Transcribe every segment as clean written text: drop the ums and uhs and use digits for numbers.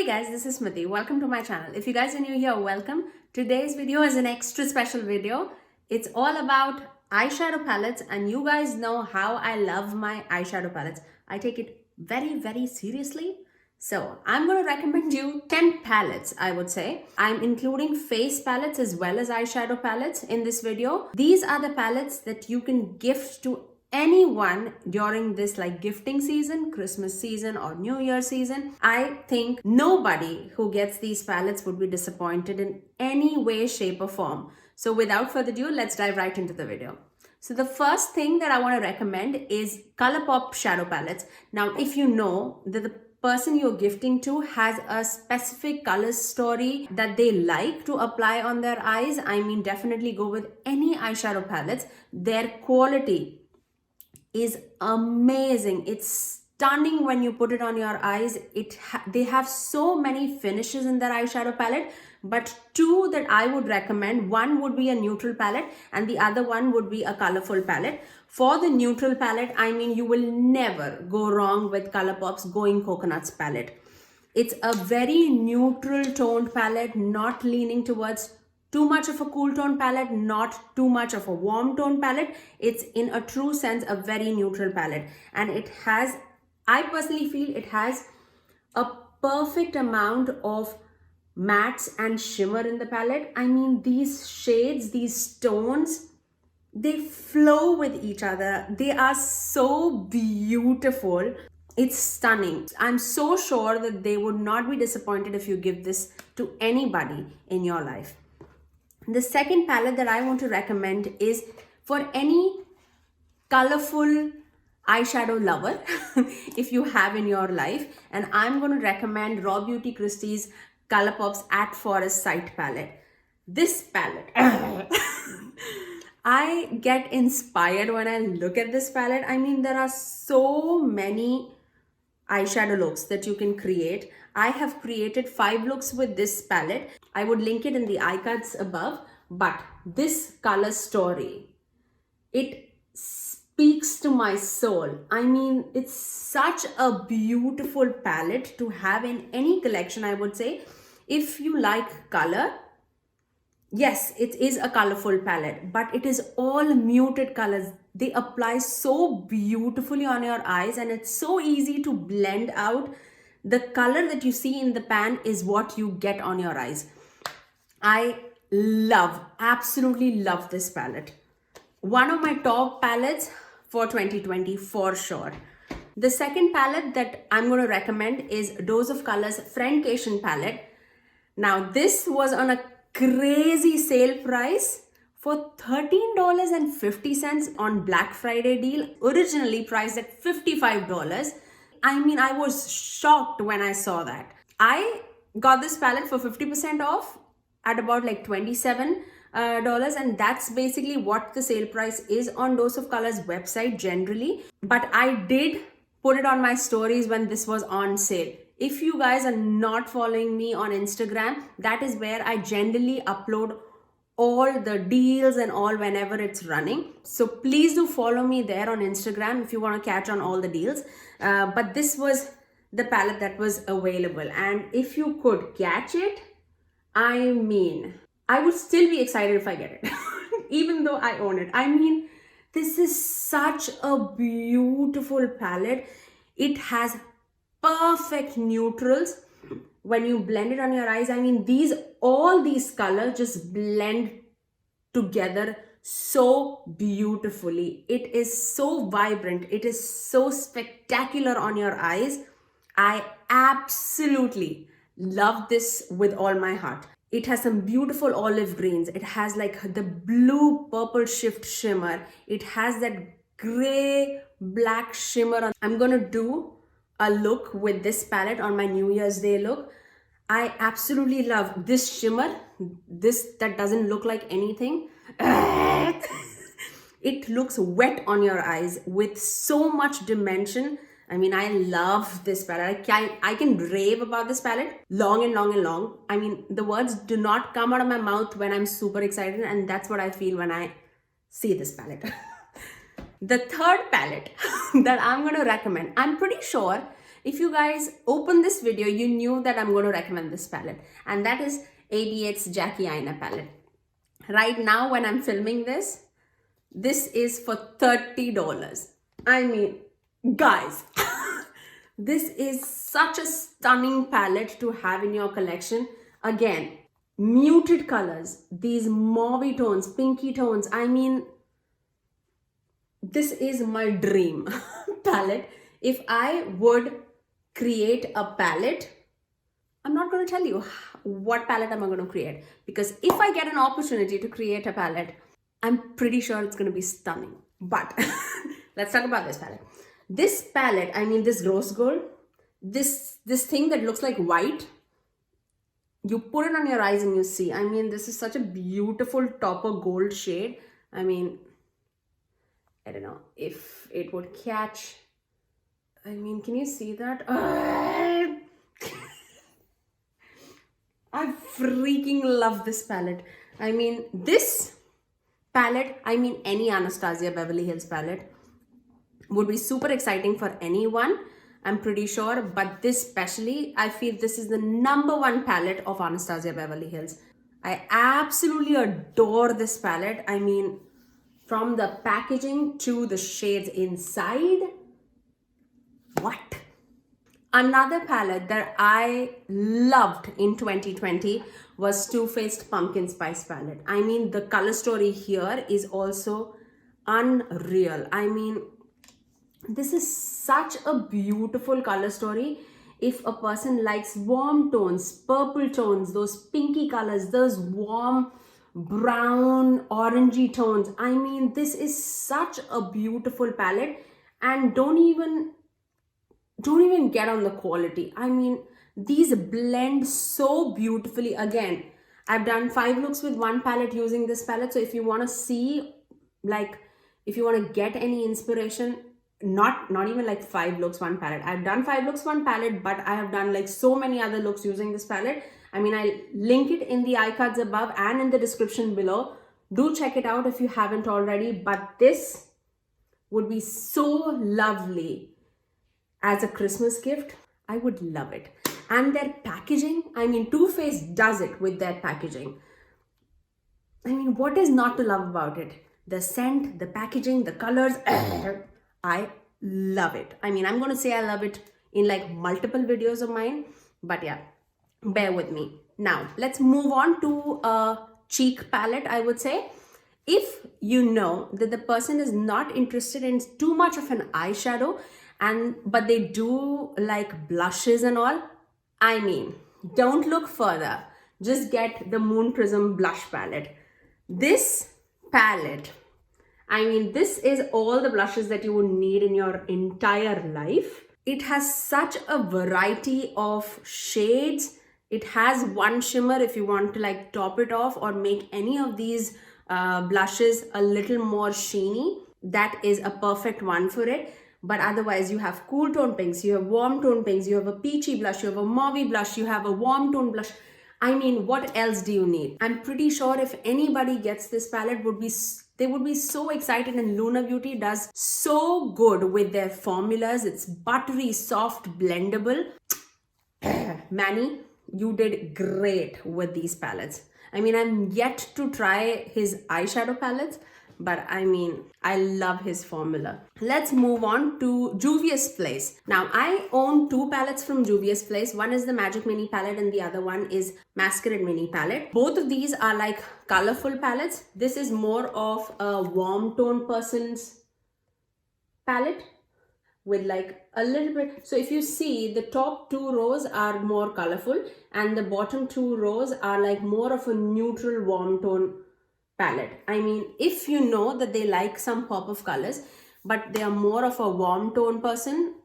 Hey guys, this is Smithy. Welcome to my channel. If you guys are new here, welcome. Today's video is an extra special video. It's all about eyeshadow palettes, and you guys know how I love my eyeshadow palettes. I take it very seriously. So I'm going to recommend you 10 palettes, I would say. I'm including face palettes as well as eyeshadow palettes in this video. These are the palettes that you can gift to anyone during this gifting season, Christmas season or New Year season. I think nobody who gets these palettes would be disappointed in any way, shape or form. So without further ado, let's dive right into the video. So the first thing that I want to recommend is Colourpop shadow palettes. Now, if you know that the person you're gifting to has a specific color story that they like to apply on their eyes, I mean, definitely go with any eyeshadow palettes. Their quality is amazing. It's stunning when you put it on your eyes. They have so many finishes in their eyeshadow palette, but two that I would recommend, one would be a neutral palette and the other one would be a colorful palette. For the neutral palette, I mean, you will never go wrong with Colourpop's Going Coconuts palette. It's a very neutral toned palette, not leaning towards too much of a cool tone palette, not too much of a warm tone palette. It's in a true sense a very neutral palette, and it has, I personally feel it has a perfect amount of mattes and shimmer in the palette. I mean, these shades, these tones, they flow with each other. They are so beautiful. It's stunning. I'm so sure that they would not be disappointed if you give this to anybody in your life. The second palette that I want to recommend is for any colorful eyeshadow lover, if you have in your life, and I'm going to recommend Raw Beauty Christie's Colourpop's At Forest Sight palette. This palette, I get inspired when I look at this palette. I mean, there are so many eyeshadow looks that you can create. I have created 5 looks with this palette. I would link it in the iCards above, but this color story, it speaks to my soul. I mean, it's such a beautiful palette to have in any collection, I would say. If you like color, yes, it is a colorful palette, but it is all muted colors. They apply so beautifully on your eyes, and it's so easy to blend out. The color that you see in the pan is what you get on your eyes. I absolutely love this palette. One of my top palettes for 2020 for sure. The second palette that I'm going to recommend is Dose of Colors Friendcation palette. Now, this was on a crazy sale price for $13.50 on Black Friday deal, originally priced at $55. I mean, I was shocked when I saw that. I got this palette for 50% off at about $27, and that's basically what the sale price is on Dose of Colors website generally. But I did put it on my stories when this was on sale. If you guys are not following me on Instagram, that is where I generally upload all the deals and all whenever it's running. So please do follow me there on Instagram if you want to catch on all the deals. But this was the palette that was available, and if you could catch it, I mean, I would still be excited if I get it, even though I own it. I mean, this is such a beautiful palette. It has perfect neutrals. When you blend it on your eyes, I mean, all these colors just blend together so beautifully. It is so vibrant. It is so spectacular on your eyes. I absolutely love this with all my heart. It has some beautiful olive greens. It has the blue purple shift shimmer. It has that gray black shimmer. I'm gonna do a look with this palette on my New Year's Day look. I absolutely love this shimmer. That doesn't look like anything. It looks wet on your eyes with so much dimension. I mean, I love this palette. I can rave about this palette long and long. I mean, the words do not come out of my mouth when I'm super excited, and that's what I feel when I see this palette. The third palette that I'm going to recommend, I'm pretty sure If you guys open this video, you knew that I'm going to recommend this palette, and that is ABX Jackie Aina palette. Right now when I'm filming this is for $30. I mean, guys, this is such a stunning palette to have in your collection. Again, muted colors, these mauvey tones, pinky tones. I mean, this is my dream palette. If I would create a palette, I'm not going to tell you what palette am I going to create, because if I get an opportunity to create a palette, I'm pretty sure it's going to be stunning. But let's talk about this palette. This palette, I mean, this rose gold, this thing that looks like white, you put it on your eyes and you see. I mean, this is such a beautiful topper gold shade. I mean, I don't know if it would catch. I mean, can you see that? I freaking love this palette. I mean, this palette, I mean, any Anastasia Beverly Hills palette would be super exciting for anyone, I'm pretty sure. But this especially, I feel this is the #1 palette of Anastasia Beverly Hills. I absolutely adore this palette. I mean, from the packaging to the shades inside. What? Another palette that I loved in 2020 was Too Faced Pumpkin Spice palette. I mean, the color story here is also unreal. I mean, this is such a beautiful color story. If a person likes warm tones, purple tones, those pinky colors, those warm brown, orangey tones. I mean, this is such a beautiful palette, and don't even get on the quality. I mean, these blend so beautifully. Again, I've done 5 looks with one palette using this palette. So if you want to see, like, if you want to get any inspiration, not even like 5 looks, one palette. I've done 5 looks, one palette, but I have done like so many other looks using this palette. I mean, I'll link it in the iCards above and in the description below. Do check it out if you haven't already. But this would be so lovely as a Christmas gift. I would love it. And their packaging, I mean, Too Faced does it with their packaging. I mean, what is not to love about it? The scent, the packaging, the colors. I love it. I mean, I'm going to say I love it in like multiple videos of mine. But yeah, bear with me. Now, let's move on to a cheek palette, I would say. If you know that the person is not interested in too much of an eyeshadow, but they do like blushes and all, I mean, don't look further. Just get the Moon Prism blush palette. This palette, I mean, this is all the blushes that you would need in your entire life. It has such a variety of shades. It has one shimmer if you want to like top it off or make any of these blushes a little more sheeny. That is a perfect one for it. But otherwise, you have cool tone pinks, you have warm tone pinks, you have a peachy blush, you have a mauvey blush, you have a warm tone blush. I mean, what else do you need? I'm pretty sure if anybody gets this palette, they would be so excited, and Luna Beauty does so good with their formulas. It's buttery, soft, blendable. Manny, you did great with these palettes. I mean, I'm yet to try his eyeshadow palettes, but I mean, I love his formula. Let's move on to Juvia's Place. Now, I own 2 palettes from Juvia's Place. One is the Magic Mini palette and the other one is Masquerade Mini palette. Both of these are like colorful palettes. This is more of a warm tone person's palette with like a little bit. So if you see, the top 2 rows are more colorful and the bottom 2 rows are like more of a neutral warm tone palette. I mean, if you know that they like some pop of colors, but they are more of a warm tone person,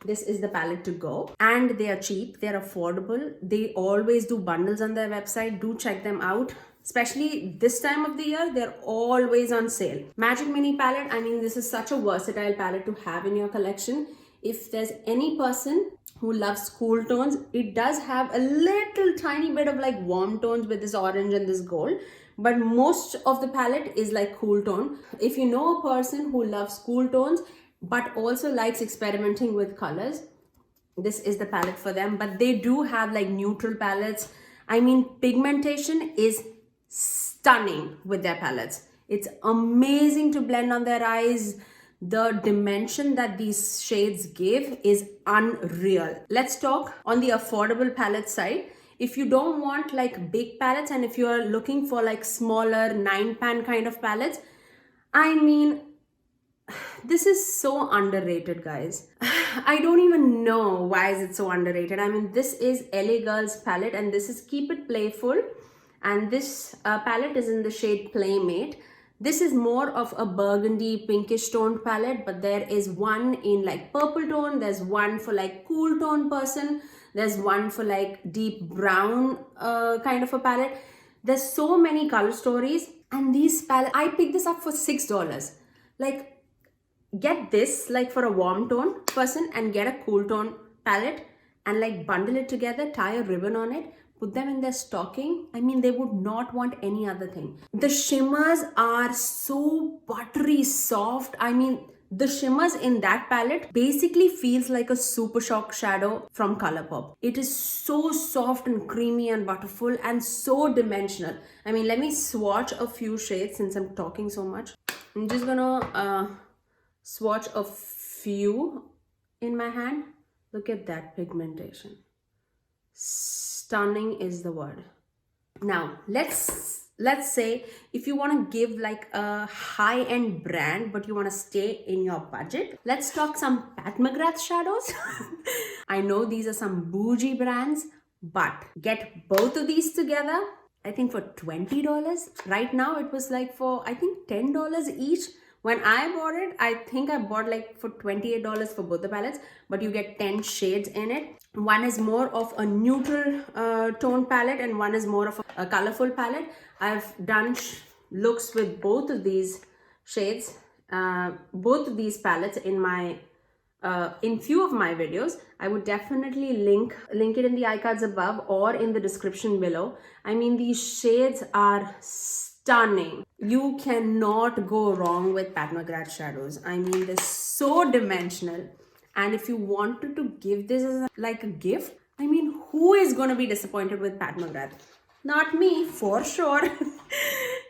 this is the palette to go. And they are cheap, they're affordable. They always do bundles on their website. Do check them out. Especially this time of the year, they're always on sale. Magic Mini palette, I mean, this is such a versatile palette to have in your collection. If there's any person who loves cool tones, it does have a little tiny bit of like warm tones with this orange and this gold. But most of the palette is like cool tone. If you know a person who loves cool tones but also likes experimenting with colors, this is the palette for them. But they do have like neutral palettes. I mean, pigmentation is stunning with their palettes. It's amazing to blend on their eyes. The dimension that these shades give is unreal. Let's talk on the affordable palette side. If you don't want like big palettes, and if you are looking for like smaller 9-pan kind of palettes, I mean, this is so underrated, guys. I don't even know why is it so underrated. I mean, this is LA Girl's palette, and this is Keep It Playful, and this palette is in the shade Playmate. This is more of a burgundy pinkish toned palette, but there is one in like purple tone, there's one for like cool tone person, there's one for like deep brown kind of a palette. There's so many color stories, and these palettes, I picked this up for $6. Like, get this like for a warm tone person and get a cool tone palette and like bundle it together, tie a ribbon on it, put them in their stocking. I mean, they would not want any other thing. The shimmers are so buttery soft. I mean, the shimmers in that palette basically feels like a Super Shock shadow from Colourpop. It is so soft and creamy and butterful and so dimensional. I mean, let me swatch a few shades since I'm talking so much. I'm just gonna swatch a few in my hand. Look at that pigmentation. Stunning is the word. Now let's say if you want to give like a high-end brand but you want to stay in your budget, let's talk some Pat McGrath shadows. I know these are some bougie brands, but get both of these together, I think for $20. Right now it was like for I think $10 each. When I bought it, I think I bought like for $28 for both the palettes, but you get 10 shades in it. One is more of a neutral tone palette and one is more of a colorful palette. I've done looks with both of these shades, both of these palettes in my in few of my videos. I would definitely link it in the iCards above or in the description below. I mean, these shades are stunning. You cannot go wrong with Pat McGrath shadows. I mean, they're so dimensional. And if you wanted to give this as like a gift, I mean, who is going to be disappointed with Pat McGrath? Not me, for sure.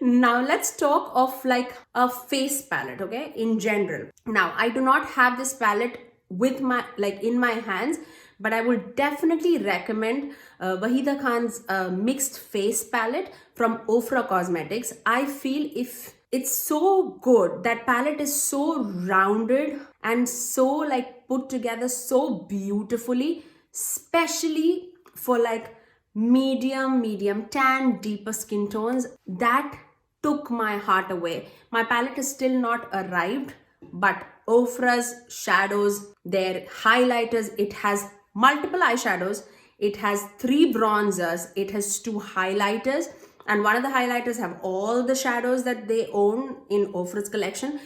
Now let's talk of like a face palette, okay, in general. Now, I do not have this palette with my in my hands, but I would definitely recommend Wahida Khan's mixed face palette from Ofra Cosmetics. I feel if it's so good, that palette is so rounded and so like put together so beautifully, especially for like medium tan, deeper skin tones. That took my heart away. My palette is still not arrived, but Ofra's shadows, their highlighters, it has multiple eyeshadows, it has 3 bronzers, it has 2 highlighters, and one of the highlighters have all the shadows that they own in Ofra's collection.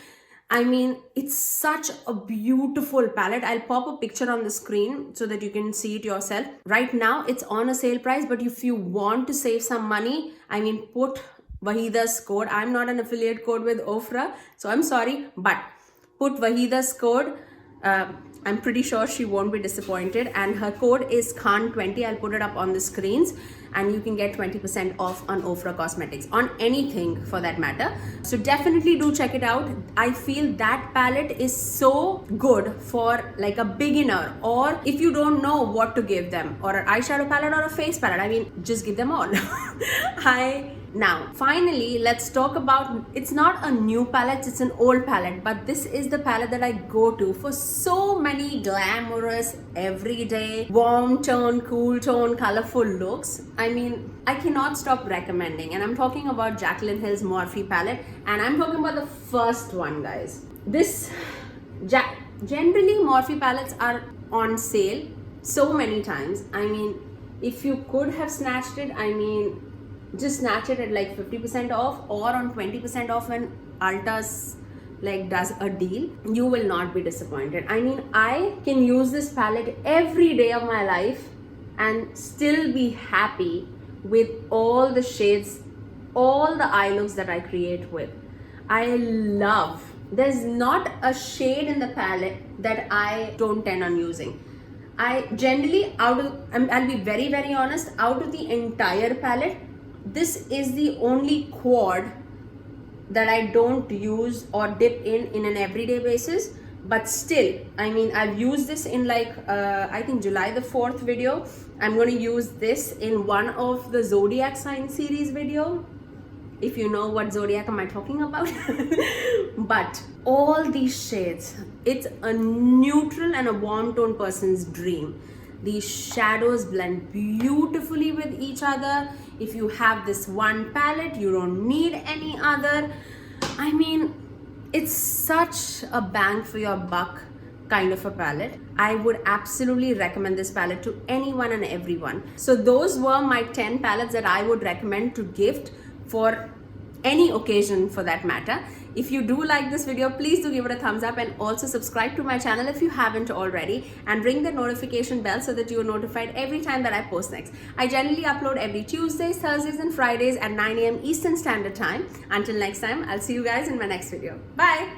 I mean, it's such a beautiful palette. I'll pop a picture on the screen so that you can see it yourself. Right now, it's on a sale price, but if you want to save some money, I mean, put Wahida's code. I'm not an affiliate code with Ofra, so I'm sorry, but put Wahida's code. I'm pretty sure she won't be disappointed, and her code is Khan20. I'll put it up on the screens, and you can get 20% off on Ofra Cosmetics, on anything for that matter. So definitely do check it out. I feel that palette is so good for like a beginner, or if you don't know what to give them, or an eyeshadow palette or a face palette. I mean, just give them all. Now, finally, let's talk about, it's not a new palette, it's an old palette, but this is the palette that I go to for so many glamorous, everyday, warm tone, cool tone, colorful looks. I mean, I cannot stop recommending, and I'm talking about Jaclyn Hill's Morphe palette, and I'm talking about the first one, guys. This, generally Morphe palettes are on sale so many times. I mean, if you could have snatched it, I mean, just snatch it at like 50% off or on 20% off when Ulta's like does a deal. You will not be disappointed. I mean, I can use this palette every day of my life and still be happy with all the shades, all the eye looks that I create with. I love, there's not a shade in the palette that I don't tend on using. I generally, I'll be very, very honest, out of the entire palette, this is the only quad that I don't use or dip in an everyday basis. But still, I mean, I've used this in like, I think July the 4th video. I'm going to use this in one of the Zodiac sign series video, if you know what zodiac am I talking about. But all these shades, it's a neutral and a warm tone person's dream. These shadows blend beautifully with each other. If you have this one palette, you don't need any other. I mean, it's such a bang for your buck kind of a palette. I would absolutely recommend this palette to anyone and everyone. So those were my 10 palettes that I would recommend to gift for any occasion for that matter. If you do like this video, please do give it a thumbs up and also subscribe to my channel if you haven't already, and ring the notification bell so that you are notified every time that I post next. I generally upload every Tuesdays, Thursdays and Fridays at 9 a.m. Eastern Standard Time. Until next time, I'll see you guys in my next video. Bye!